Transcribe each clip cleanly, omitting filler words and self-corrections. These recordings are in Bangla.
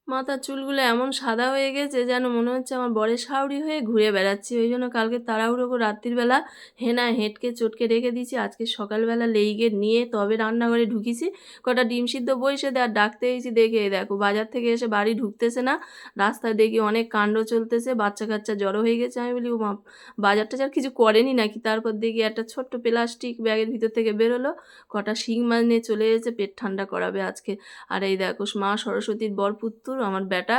মাথার চুলগুলো এমন সাদা হয়ে গেছে যেন মনে হচ্ছে আমার বরের শাওড়ি হয়ে ঘুরে বেড়াচ্ছি। ওই জন্য কালকে তাড়াহুড়ো করে রাত্রির বেলা হেনা হেঁটকে চটকে রেখে দিয়েছি। আজকে সকালবেলা লেইগে নিয়ে তবে রান্নাঘরে ঢুকিছি। কটা ডিম সিদ্ধ বইসে আর ডাকতে এসেছি, দেখে এই দেখো বাজার থেকে এসে বাড়ি ঢুকতেছে না। রাস্তায় দেখি অনেক কাণ্ড চলতেছে, বাচ্চা কাচ্চা জড়ো হয়ে গেছে। আমি বলি ও মা, বাজার টাজার কিছু করেনি নাকি? তারপর দেখি একটা ছোট্ট প্লাস্টিক ব্যাগের ভিতর থেকে বেরোলো, কটা শিং মাছ নিয়ে চলে এসেছে পেট ঠান্ডা করাবে আজকে। আর এই দেখো মা সরস্বতীর বরপুত্তর আমার বেটা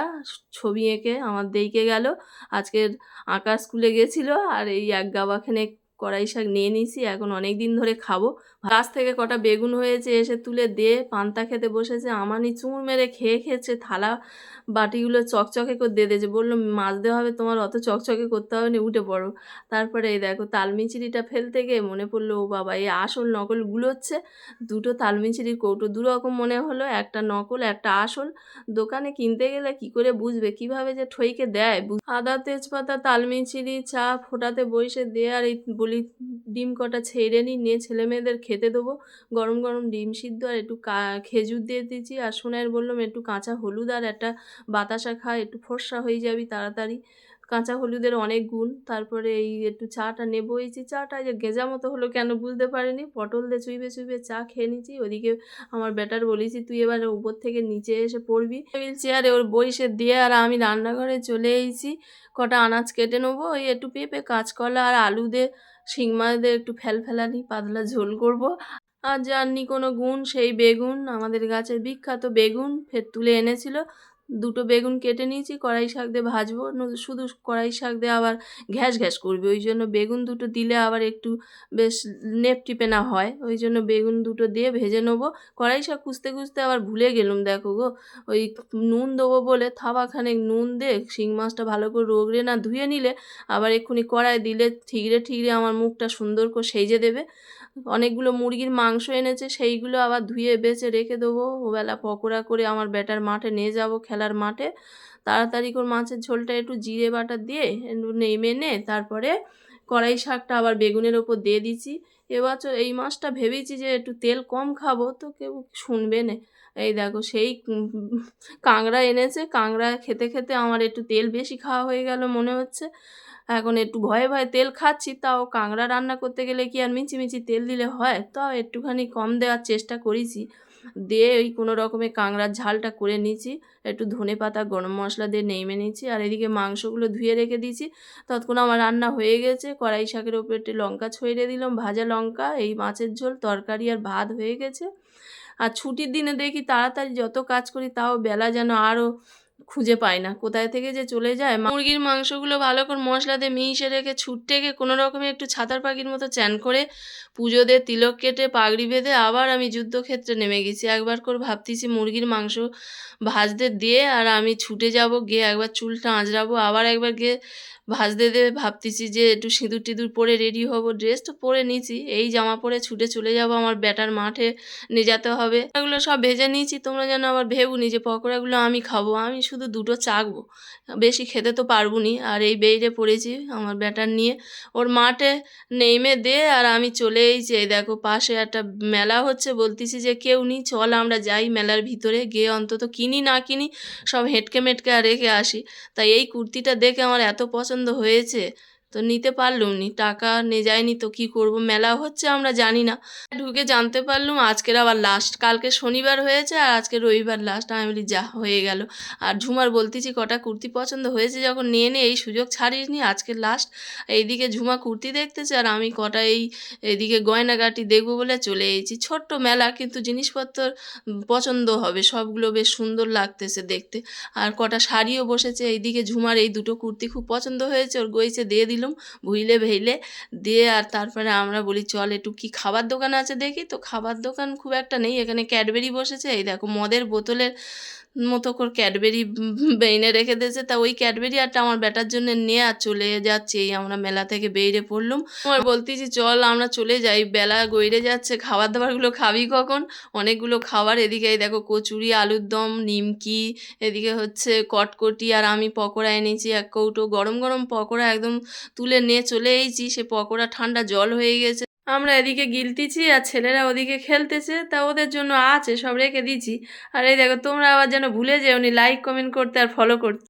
ছবি এঁকে আমার দেইকে গেল। আজকের আঁকা স্কুলে গেছিল। আর এই এক গাবাখানে কড়াই শাক নিয়ে নিয়েছি, এখন অনেক দিন ধরে খাবো। গাছ থেকে কটা বেগুন হয়েছে, এসে তুলে দিয়ে পান্তা খেতে বসেছে। আমানি চুমুর মেরে খেয়ে খেয়েছে, থালা বাটিগুলো চকচকে করে দিয়ে দিয়েছে। বললো মাছ দেওয়া হবে, তোমার অত চকচকে করতে হবে না, উঠে পড়ো। তারপরে এই দেখো তালমিচিরিটা ফেলতে গিয়ে মনে পড়লো ও বাবা, এই আসল নকল গুলোচ্ছে। দুটো তালমিচিরির কৌটো দুরকম মনে হলো, একটা নকল একটা আসল। দোকানে কিনতে গেলে কি করে বুঝবে, কিভাবে যে ঠইকে দেয়। আদা তেজপাতা তালমিচিরি চা ফোটাতে বসে দিয়ে আর এই বলি ডিম কটা ছেড়ে নিয়ে ছেলে মেয়েদের খেতে দেবো। গরম গরম ডিম সিদ্ধ আর একটু খেজুর দিয়ে দিয়েছি। আর সোনাইয়ের বললাম একটু কাঁচা হলুদ আর একটা বাতাসা খা, একটু ফর্সা হয়ে যাবি তাড়াতাড়ি। কাঁচা হলুদের অনেক গুণ। তারপরে এই একটু চাটা নেবো, এই যে চাটা যে গেজা মতো হলো কেন বুঝতে পারিনি। পটল দিয়ে চুইবে চুইবে চা খেয়ে নিচ্ছি। ওদিকে আমার বেটার বলেছি তুই এবার উপর থেকে নিচে এসে পড়বি টেবিল চেয়ারে ওর বইসে দিয়ে। আর আমি রান্নাঘরে চলে এসেছি, কটা আনাজ কেটে নেবো। ওই একটু পেঁপে কাঁচকলা আর আলু দিয়ে শিং মাছ দিয়ে একটু ফেলফেলানি পাতলা ঝোল করব। আর যাননি কোনো গুণ, সেই বেগুন আমাদের গাছের বিখ্যাত বেগুন ফের তুলে এনেছিল। দুটো বেগুন কেটে নিয়েছি, কড়াই শাক দিয়ে ভাজবো। শুধু কড়াই শাক দিয়ে আবার ঘ্যাস ঘ্যাস করবে, ওই জন্য বেগুন দুটো দিলে আবার একটু বেশ নেপ টিপে না হয়। ওই জন্য বেগুন দুটো দিয়ে ভেজে নেবো। কড়াই শাক খুঁজতে খুঁজতে আবার ভুলে গেলুম, দেখো গো, ওই নুন দেবো বলে থাবাখানেক নুন দিয়ে শিং মাছটা ভালো করে রগড়ে না ধুয়ে নিলে আবার এক্ষুনি কড়াই দিলে ঠিকরে ঠিকরে আমার মুখটা সুন্দর করে সেজে দেবে। অনেকগুলো মুরগির মাংস এনেছে, সেইগুলো আবার ধুয়ে বেছে রেখে দেবো। ওবেলা পকোড়া করে আমার বেটার মাঠে নিয়ে যাব, খেলার মাঠে। তাড়াতাড়ি করে মাছের ঝোলটা একটু জিরে বাটা দিয়ে একটু নেমে নে, তারপরে কড়াই শাকটা আবার বেগুনের ওপর দিয়ে দিচ্ছি। এবছর এই মাছটা ভেবেছি যে একটু তেল কম খাবো, তো কেউ শুনবে না। এই দেখো সেই কাঁকড়া এনেছে, কাঁকড়া খেতে খেতে আমার একটু তেল বেশি খাওয়া হয়ে গেল মনে হচ্ছে। এখন একটু ভয়ে ভয়ে তেল খাচ্ছি, তাও কাঁকড়া রান্না করতে গেলে কি আর মিচি তেল দিলে হয়, তাও একটুখানি কম দেওয়ার চেষ্টা করেছি। দিয়ে ওই কোনো রকমে কাঁকড়ার ঝালটা করে নিয়েছি। একটু ধনে পাতা গরম মশলা দিয়ে নেমে নিয়েছি। আর এদিকে মাংসগুলো ধুয়ে রেখে দিয়েছি। ততক্ষণ আমার রান্না হয়ে গেছে, কড়াই শাকের ওপর একটু লঙ্কা ছড়িয়ে দিলাম, ভাজা লঙ্কা, এই মাছের ঝোল তরকারি আর ভাত হয়ে গেছে। আর ছুটির দিনে দেখি তাড়াতাড়ি যত কাজ করি তাও বেলা যেন আরও খুঁজে পাই না, কোথায় থেকে যে চলে যায়। মুরগির মাংসগুলো ভালো করে মশলা দিয়ে মিশিয়ে রেখে ছুটতে গিয়ে কোনো রকমে একটু ছাতার পাখির মতো চ্যান করে পুজো দিয়ে তিলক কেটে পাগড়ি বেঁধে আবার আমি যুদ্ধক্ষেত্রে নেমে গেছি। একবার করে ভাবতেছি মুরগির মাংস ভাজতে দিয়ে আর আমি ছুটে যাব, গিয়ে একবার চুলটা আঁচড়াবো, আবার একবার গিয়ে ভাজতে দেবে। ভাবতেছি যে একটু সিঁদুর টিঁদুর পরে রেডি হব, ড্রেস তো পরে নিয়েছি, এই জামা পরে ছুটে চলে যাব আমার বেটার মাঠে নিয়ে যেতে হবে। এগুলো সব ভেজে নিয়েছি, তোমরা যেন আবার ভেবুনি যে পকোড়াগুলো আমি খাবো, আমি শুধু দুটো চাখবো, বেশি খেতে তো পারবো নি। আর এই বেরিয়ে পড়েছি আমার বেটার নিয়ে ওর মাঠে নেমে দে। আর আমি চলে এসেছি, এই দেখো পাশে একটা মেলা হচ্ছে, বলতেছি যে কেউ নেই, চল আমরা যাই মেলার ভিতরে গিয়ে অন্তত কিনি না কিনি সব হেঁটকে মেটকে আর রেখে আসি। তাই এই কুর্তিটা দেখে আমার এত পছন্দ হয়েছে, তো নিতে পারলুম নি, টাকা নিয়ে যায়নি তো কি করব, মেলা হচ্ছে আমরা জানি না। ঢুকে জানতে পারলুম আজকের আবার লাস্ট, কালকে শনিবার হয়েছে আর আজকে রবিবার লাস্ট। আমি বলি যা হয়ে গেল। আর ঝুমার বলতেছি কটা কুর্তি পছন্দ হয়েছে যখন নিয়ে নে, এই সুযোগ ছাড়িস নি, আজকে লাস্ট। এইদিকে ঝুমা কুর্তি দেখতেছে আর আমি কটা এইদিকে গয়নাগাটি দেখবো বলে চলে এসেছি। ছোট্ট মেলা, কিন্তু জিনিসপত্র পছন্দ হবে, সবগুলো বেশ সুন্দর লাগতেছে দেখতে। আর কটা শাড়িও বসেছে, এইদিকে ঝুমার এই দুটো কুর্তি খুব পছন্দ হয়েছে, ওর গইছে দিয়ে দিলুম ভুইলে ভেইলে দিয়ে। আর তারপরে আমরা বলি চল একটু কি খাবার দোকান আছে দেখি, তো খাবার দোকান খুব একটা নেই এখানে। ক্যাডবেরি বসেছে, এই দেখো মদের বোতলের মতো করে ক্যাডবেরি বেইনে রেখে দিয়েছে। তা ওই ক্যাডবেরি আরটা আমার বেটার জন্য নিয়ে আর চলে যাচ্ছে। এই আমরা মেলা থেকে বেরিয়ে পড়লুম। আমার বলতেছি চল আমরা চলে যাই, বেলা গইরে যাচ্ছে, খাবার দাবারগুলো খাবি কখন? অনেকগুলো খাবার, এদিকে এই দেখো কচুরি, আলুর দম, নিমকি, এদিকে হচ্ছে কটকটি, আর আমি পকোড়া এনেছি এক কৌটো। গরম গরম পকোড়া একদম তুলে নিয়ে চলে এসেছি, সে পকোড়া ঠান্ডা জল হয়ে গেছে। আমরা এদিকে গিলতিছি আর ছেলেরা ওদিকে খেলতেছে, তা ওদের জন্য আছে সব রেখে দিয়েছি। আর এই দেখো তোমরা আবার যেন ভুলে যেওনি লাইক কমেন্ট করতে আর ফলো করতে।